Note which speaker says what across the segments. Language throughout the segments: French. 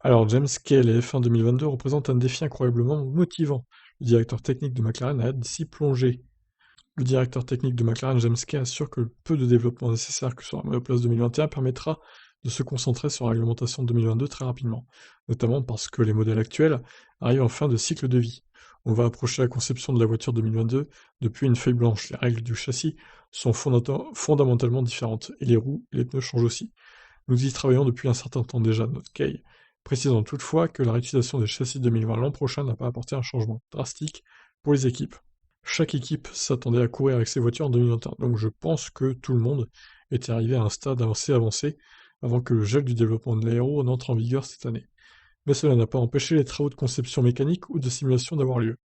Speaker 1: Alors James Kay, les F1 2022 représentent un défi incroyablement motivant. Le directeur technique de McLaren a hâte d'y plonger. Le directeur technique de McLaren, James Kay, assure que le peu de développement nécessaire que sur la monoplace 2021 permettra de se concentrer sur la réglementation de 2022 très rapidement, notamment parce que les modèles actuels arrivent en fin de cycle de vie. On va approcher la conception de la voiture 2022 depuis une feuille blanche. Les règles du châssis sont fondamentalement différentes, et les roues et les pneus changent aussi. Nous y travaillons depuis un certain temps déjà, note Kay, précisant toutefois que la réutilisation des châssis 2020 l'an prochain n'a pas apporté un changement drastique pour les équipes. Chaque équipe s'attendait à courir avec ses voitures en 2021, donc je pense que tout le monde était arrivé à un stade avancé avant que le gel du développement de l'aéro n'entre en vigueur cette année. Mais cela n'a pas empêché les travaux de conception mécanique ou de simulation d'avoir lieu.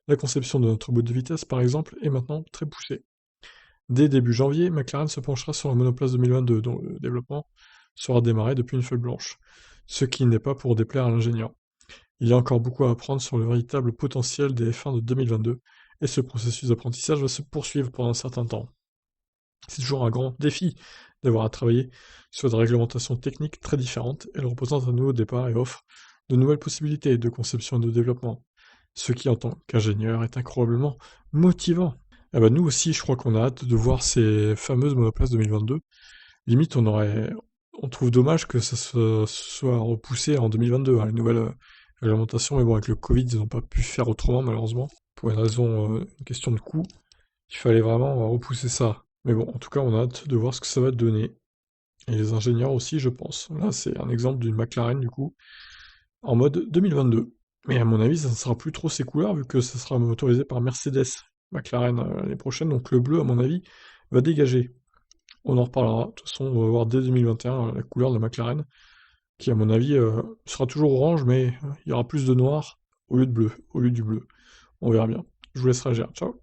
Speaker 1: La conception de notre boîte de vitesse, par exemple, est maintenant très poussée. Dès début janvier, McLaren se penchera sur la monoplace 2022, dont le développement sera démarré depuis une feuille blanche, ce qui n'est pas pour déplaire à l'ingénieur. Il y a encore beaucoup à apprendre sur le véritable potentiel des F1 de 2022, et ce processus d'apprentissage va se poursuivre pendant un certain temps. C'est toujours un grand défi d'avoir à travailler sur des réglementations techniques très différentes. Elle représente un nouveau départ et offre de nouvelles possibilités de conception et de développement, ce qui en tant qu'ingénieur est incroyablement motivant. Ah bah nous aussi, je crois qu'on a hâte de voir ces fameuses monoplaces 2022. Limite, on trouve dommage que ça soit repoussé en 2022, hein, les nouvelles réglementations, mais bon, avec le Covid, ils n'ont pas pu faire autrement, malheureusement, pour une raison, une question de coût. Il fallait vraiment repousser ça. Mais bon, en tout cas, on a hâte de voir ce que ça va donner. Et les ingénieurs aussi, je pense. Là, c'est un exemple d'une McLaren, du coup, en mode 2022. Mais à mon avis, ça ne sera plus trop ces couleurs, vu que ça sera motorisé par Mercedes McLaren l'année prochaine. Donc le bleu, à mon avis, va dégager. On en reparlera. De toute façon, on va voir dès 2021 la couleur de la McLaren, qui, à mon avis, sera toujours orange, mais il y aura plus de noir au lieu de bleu, au lieu du bleu. On verra bien. Je vous laisse réagir. Ciao.